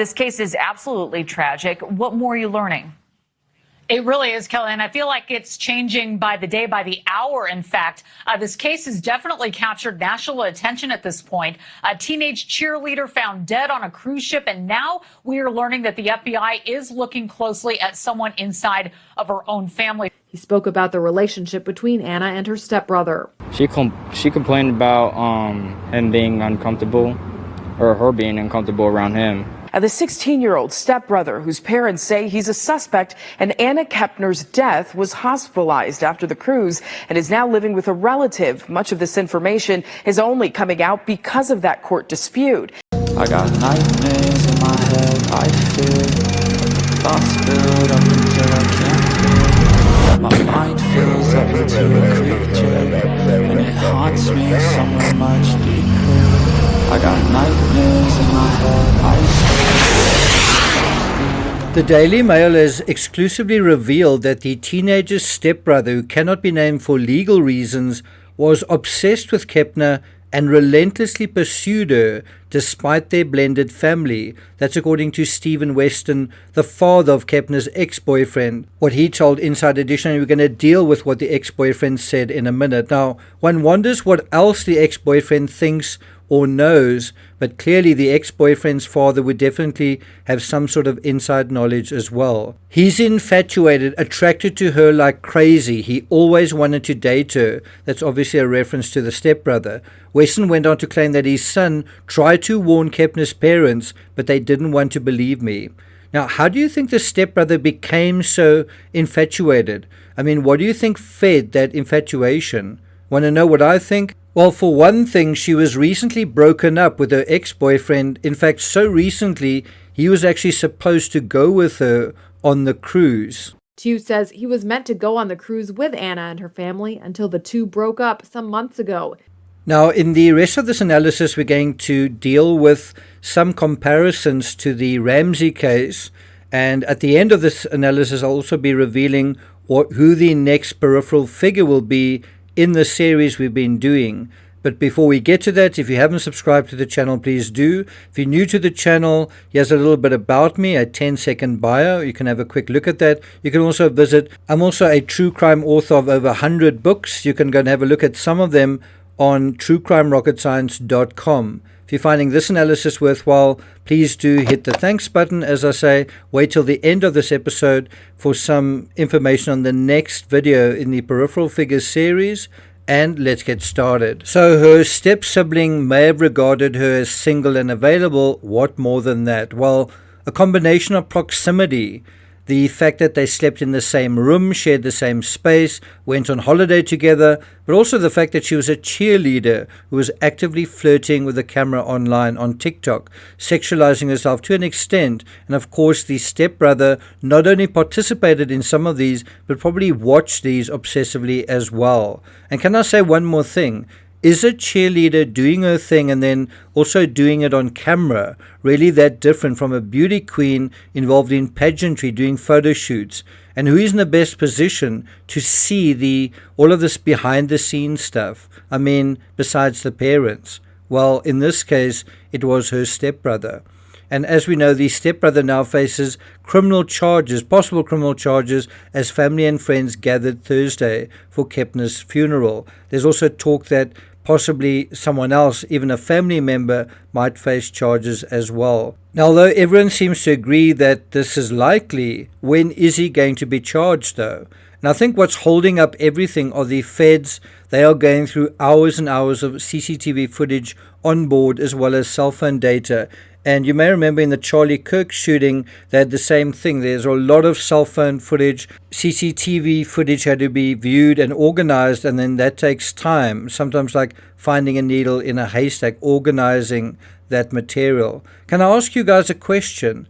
This case is absolutely tragic. What more are you learning? It really is, Kelly, and I feel like it's changing by the day, by the hour, in fact. This case has definitely captured national attention at this point. A teenage cheerleader found dead on a cruise ship, and now we are learning that the FBI is looking closely at someone inside of her own family. He spoke about the relationship between Anna and her stepbrother. She complained about him being uncomfortable, or her being uncomfortable around him. The 16-year-old stepbrother, whose parents say he's a suspect in Anna Kepner's death, was hospitalized after the cruise and is now living with a relative. Much of this information is only coming out because of that court dispute. I got nightmares in my head, I fear. Thoughts build up until I can't breathe. My mind fills up into a creature, and it haunts me somewhere much deeper. I got nightmares in my head, I fear. The Daily Mail has exclusively revealed that the teenager's stepbrother, who cannot be named for legal reasons, was obsessed with Kepner and relentlessly pursued her despite their blended family. That's according to Stephen Weston, the father of Kepner's ex-boyfriend. What he told Inside Edition, and we're going to deal with what the ex-boyfriend said in a minute. Now, one wonders what else the ex-boyfriend thinks or knows, but clearly the ex-boyfriend's father would definitely have some sort of inside knowledge as well. He's infatuated, attracted to her like crazy. He always wanted to date her. That's obviously a reference to the stepbrother. Weston went on to claim that his son tried to warn Kepner's parents, but they didn't want to believe me. Now, how do you think the stepbrother became so infatuated? I mean, what do you think fed that infatuation? Want to know what I think? Well, for one thing, she was recently broken up with her ex-boyfriend. In fact, so recently, he was actually supposed to go with her on the cruise. Tew says he was meant to go on the cruise with Anna and her family until the two broke up some months ago. Now, in the rest of this analysis, we're going to deal with some comparisons to the Ramsey case. And at the end of this analysis, I'll also be revealing who the next peripheral figure will be in the series we've been doing. But before we get to that, if you haven't subscribed to the channel, please do. If you're new to the channel, here's a little bit about me, a 10-second bio. You can have a quick look at that. You can also visit, I'm also a true crime author of over 100 books. You can go and have a look at some of them on truecrimerocketscience.com. If you're finding this analysis worthwhile, please do hit the thanks button. As I say, wait till the end of this episode for some information on the next video in the Peripheral Figures series, and let's get started. So her step-sibling may have regarded her as single and available. What more than that? Well, a combination of proximity, the fact that they slept in the same room, shared the same space, went on holiday together, but also the fact that she was a cheerleader who was actively flirting with the camera online on TikTok, sexualizing herself to an extent. And of course, the stepbrother not only participated in some of these, but probably watched these obsessively as well. And can I say one more thing? Is a cheerleader doing her thing and then also doing it on camera really that different from a beauty queen involved in pageantry, doing photo shoots? And who is in the best position to see all of this behind the scenes stuff? I mean, besides the parents. Well, in this case, it was her stepbrother. And as we know, the stepbrother now faces criminal charges, possible criminal charges, as family and friends gathered Thursday for Kepner's funeral. There's also talk that possibly someone else, even a family member, might face charges as well. Now, although everyone seems to agree that this is likely, when is he going to be charged, though? And I think what's holding up everything are the feds. They are going through hours and hours of CCTV footage on board, as well as cell phone data. And you may remember in the Charlie Kirk shooting, they had the same thing. There's a lot of cell phone footage. CCTV footage had to be viewed and organized, and then that takes time. Sometimes like finding a needle in a haystack, organizing that material. Can I ask you guys a question?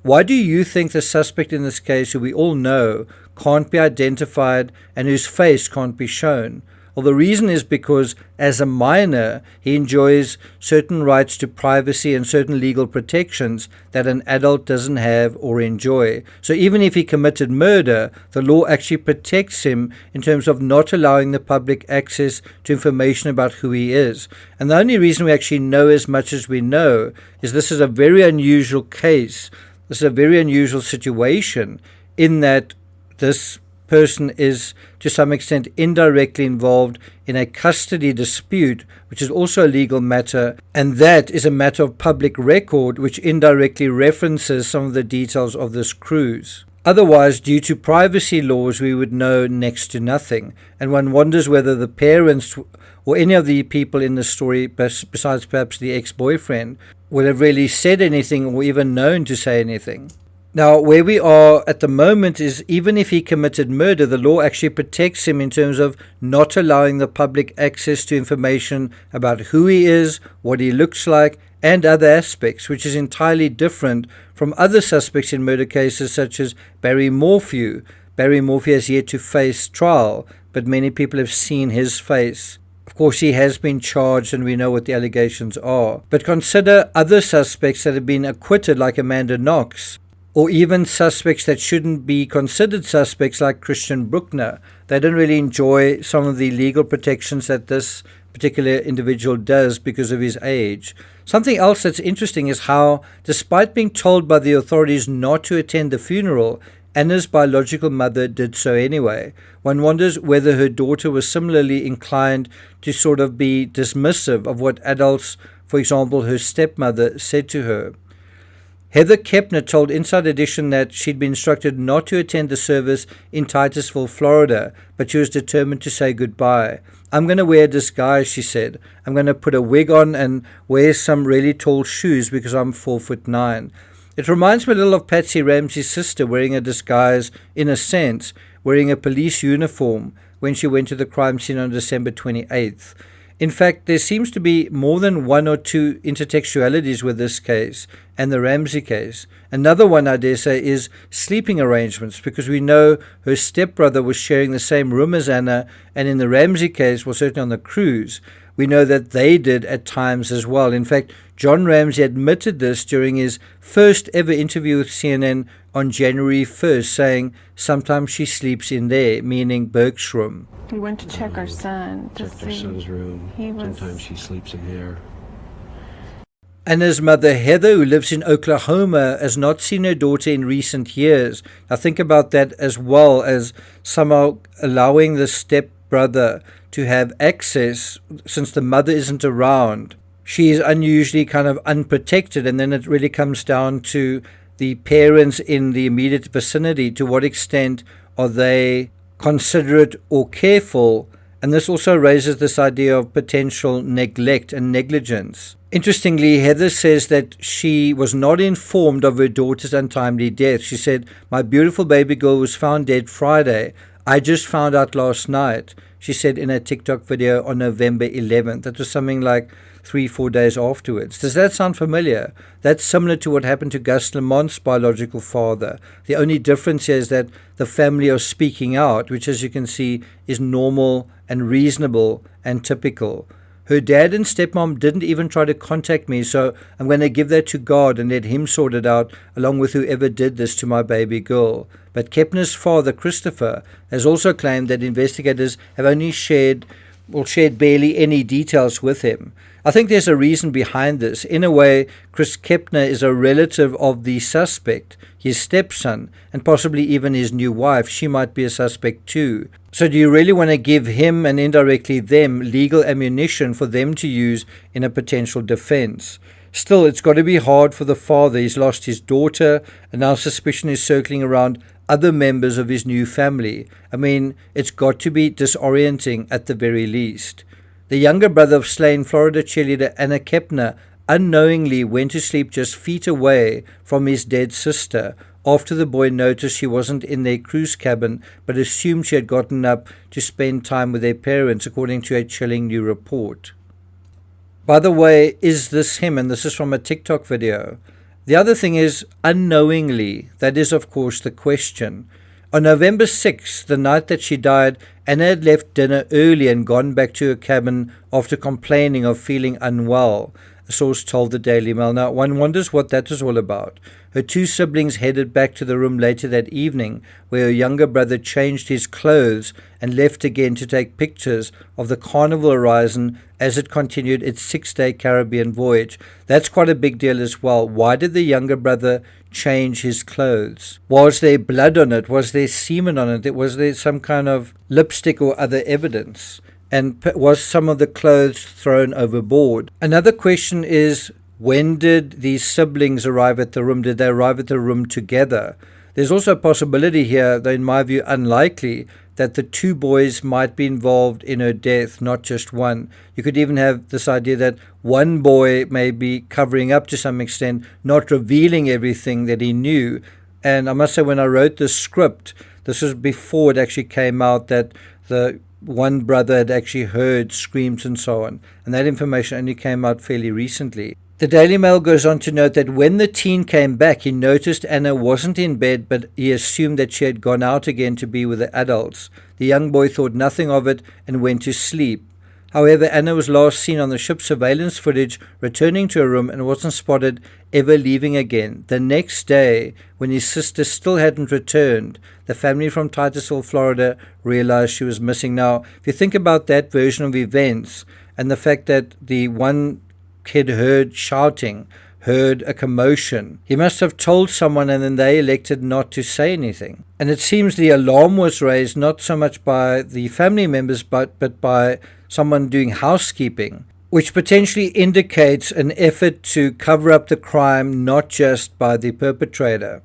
Why do you think the suspect in this case, who we all know can't be identified and whose face can't be shown? Well, the reason is because as a minor, he enjoys certain rights to privacy and certain legal protections that an adult doesn't have or enjoy. So even if he committed murder, the law actually protects him in terms of not allowing the public access to information about who he is. And the only reason we actually know as much as we know is this is a very unusual case. This is a very unusual situation in that this person is to some extent indirectly involved in a custody dispute, which is also a legal matter, and that is a matter of public record which indirectly references some of the details of this cruise. Otherwise, due to privacy laws, we would know next to nothing, and one wonders whether the parents or any of the people in the story, besides perhaps the ex-boyfriend, would have really said anything or even known to say anything. Now, where we are at the moment is even if he committed murder, the law actually protects him in terms of not allowing the public access to information about who he is, what he looks like, and other aspects, which is entirely different from other suspects in murder cases such as Barry Morphew. Barry Morphew has yet to face trial, but many people have seen his face. Of course, he has been charged and we know what the allegations are. But consider other suspects that have been acquitted like Amanda Knox, or even suspects that shouldn't be considered suspects like Christian Bruckner. They don't really enjoy some of the legal protections that this particular individual does because of his age. Something else that's interesting is how, despite being told by the authorities not to attend the funeral, Anna's biological mother did so anyway. One wonders whether her daughter was similarly inclined to sort of be dismissive of what adults, for example her stepmother, said to her. Heather Kepner told Inside Edition that she'd been instructed not to attend the service in Titusville, Florida, but she was determined to say goodbye. I'm going to wear a disguise, she said. I'm going to put a wig on and wear some really tall shoes because I'm 4'9". It reminds me a little of Patsy Ramsey's sister wearing a disguise, in a sense, wearing a police uniform when she went to the crime scene on December 28th. In fact, there seems to be more than one or two intertextualities with this case and the Ramsey case. Another one, I dare say, is sleeping arrangements, because we know her stepbrother was sharing the same room as Anna, and in the Ramsey case, well, certainly on the cruise, we know that they did at times as well. In fact, John Ramsey admitted this during his first ever interview with CNN on January 1st, saying, sometimes she sleeps in there, meaning Burke's room. We went to check our son to Checked our see. son's room. Sometimes she sleeps in here. Anna's mother, Heather, who lives in Oklahoma, has not seen her daughter in recent years. Now think about that, as well as somehow allowing the stepbrother to have access since the mother isn't around. She is unusually kind of unprotected, and then it really comes down to the parents in the immediate vicinity. To what extent are they considerate or careful? And this also raises this idea of potential neglect and negligence. Interestingly, Heather says that she was not informed of her daughter's untimely death. She said, my beautiful baby girl was found dead Friday. I just found out last night, she said in a TikTok video on November 11th. That was something like 3-4 days afterwards. Does that sound familiar? That's similar to what happened to Gus Lamont's biological father. The only difference here is that the family are speaking out, which, as you can see, is normal and reasonable and typical. Her dad and stepmom didn't even try to contact me, so I'm going to give that to God and let him sort it out, along with whoever did this to my baby girl. But Kepner's father, Christopher, has also claimed that investigators have only shared barely any details with him. I think there's a reason behind this. In a way, Chris Kepner is a relative of the suspect, his stepson, and possibly even his new wife. She might be a suspect too. So do you really want to give him, and indirectly them, legal ammunition for them to use in a potential defense? Still, it's got to be hard for the father. He's lost his daughter, and now suspicion is circling around other members of his new family. I mean, it's got to be disorienting at the very least. The younger brother of slain Florida cheerleader Anna Kepner unknowingly went to sleep just feet away from his dead sister after the boy noticed she wasn't in their cruise cabin, but assumed she had gotten up to spend time with their parents, according to a chilling new report. By the way, is this him? And this is from a TikTok video. The other thing is, unknowingly, that is of course the question. On November 6th, the night that she died, Anna had left dinner early and gone back to her cabin after complaining of feeling unwell, a source told the Daily Mail. Now, one wonders what that was all about. Her two siblings headed back to the room later that evening, where her younger brother changed his clothes and left again to take pictures of the Carnival horizon as it continued its 6-day Caribbean voyage. That's quite a big deal as well. Why did the younger brother change his clothes? Was there blood on it? Was there semen on it? Was there some kind of lipstick or other evidence? And was some of the clothes thrown overboard? Another question is, when did these siblings arrive at the room? Did they arrive at the room together? There's also a possibility here, though in my view unlikely, that the two boys might be involved in her death, not just one. You could even have this idea that one boy may be covering up to some extent, not revealing everything that he knew. And I must say, when I wrote the script, this was before it actually came out that the one brother had actually heard screams and so on. And that information only came out fairly recently. The Daily Mail goes on to note that when the teen came back, he noticed Anna wasn't in bed, but he assumed that she had gone out again to be with the adults. The young boy thought nothing of it and went to sleep. However, Anna was last seen on the ship's surveillance footage returning to her room and wasn't spotted ever leaving again. The next day, when his sister still hadn't returned, the family from Titusville, Florida, realized she was missing. Now, if you think about that version of events and the fact that the one kid heard shouting, heard a commotion, he must have told someone and then they elected not to say anything. And it seems the alarm was raised not so much by the family members but by someone doing housekeeping, which potentially indicates an effort to cover up the crime, not just by the perpetrator.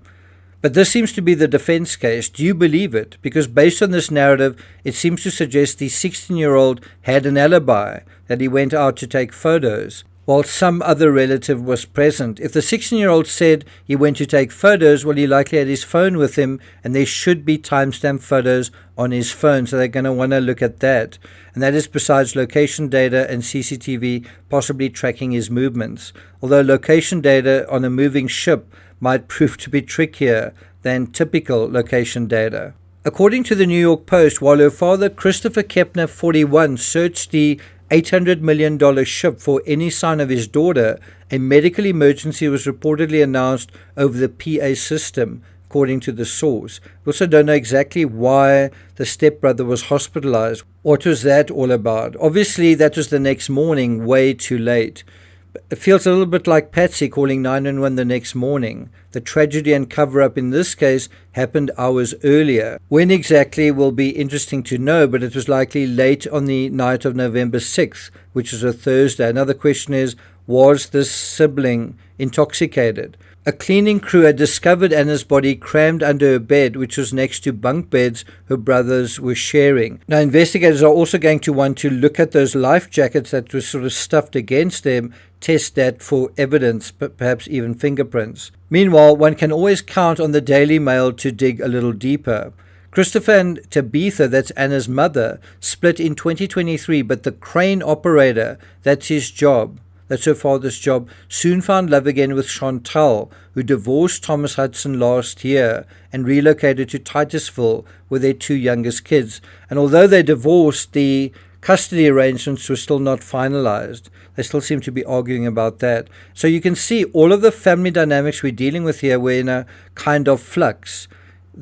But this seems to be the defense case. Do you believe it? Because based on this narrative, it seems to suggest the 16-year-old had an alibi, that he went out to take photos, while some other relative was present. If the 16-year-old said he went to take photos, well, he likely had his phone with him, and there should be timestamp photos on his phone, so they're going to want to look at that. And that is besides location data and CCTV possibly tracking his movements. Although location data on a moving ship might prove to be trickier than typical location data. According to the New York Post, while her father, Christopher Kepner, 41, searched the $800 million ship for any sign of his daughter, a medical emergency was reportedly announced over the PA system, according to the source. We also don't know exactly why the stepbrother was hospitalized. What was that all about? Obviously, that was the next morning, way too late. It feels a little bit like Patsy calling 911 the next morning. The tragedy and cover-up in this case happened hours earlier. When exactly will be interesting to know, but it was likely late on the night of November 6th, which was a Thursday. Another question is, was this sibling intoxicated? A cleaning crew had discovered Anna's body crammed under her bed, which was next to bunk beds her brothers were sharing. Now, investigators are also going to want to look at those life jackets that were sort of stuffed against them, test that for evidence, but perhaps even fingerprints. Meanwhile, one can always count on the Daily Mail to dig a little deeper. Christopher and Tabitha, that's Anna's mother, split in 2023, but the crane operator, that's his job, that's her father's job, soon found love again with Chantal, who divorced Thomas Hudson last year and relocated to Titusville with their two youngest kids. And although they divorced, the custody arrangements were still not finalized. They still seem to be arguing about that. So you can see all of the family dynamics we're dealing with here were in a kind of flux.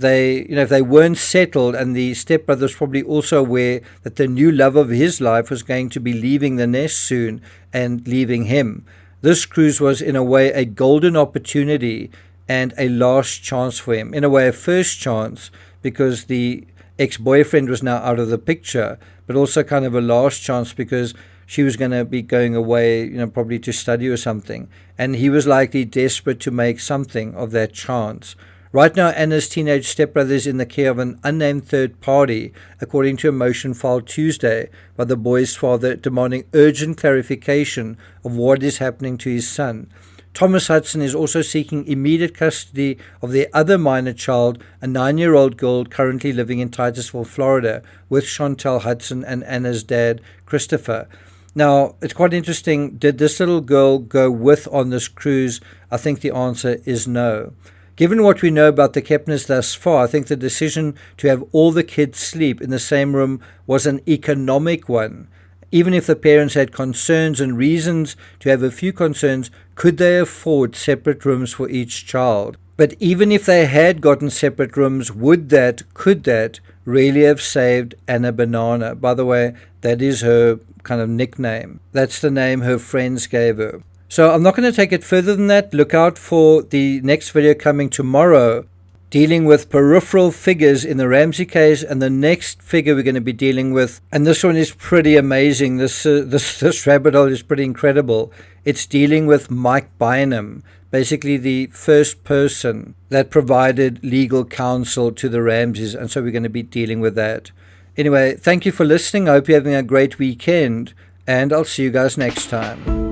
If they weren't settled, and the stepbrother was probably also aware that the new love of his life was going to be leaving the nest soon and leaving him. This cruise was in a way a golden opportunity and a last chance for him. In a way, a first chance because the ex-boyfriend was now out of the picture, but also kind of a last chance because she was going to be going away, probably to study or something. And he was likely desperate to make something of that chance. Right now, Anna's teenage stepbrother is in the care of an unnamed third party, according to a motion filed Tuesday by the boy's father demanding urgent clarification of what is happening to his son. Thomas Hudson is also seeking immediate custody of their other minor child, a 9-year-old girl currently living in Titusville, Florida, with Chantal Hudson and Anna's dad, Christopher. Now, it's quite interesting. Did this little girl go with on this cruise? I think the answer is no. Given what we know about the Kepners thus far, I think the decision to have all the kids sleep in the same room was an economic one. Even if the parents had concerns and reasons to have a few concerns, could they afford separate rooms for each child? But even if they had gotten separate rooms, could that really have saved Anna Banana? By the way, that is her kind of nickname. That's the name her friends gave her. So I'm not going to take it further than that. Look out for the next video coming tomorrow, dealing with peripheral figures in the Ramsey case, and the next figure we're going to be dealing with, and this one is pretty amazing. This rabbit hole is pretty incredible. It's dealing with Mike Bynum, basically the first person that provided legal counsel to the Ramseys, and so we're going to be dealing with that. Anyway, thank you for listening. I hope you're having a great weekend, and I'll see you guys next time.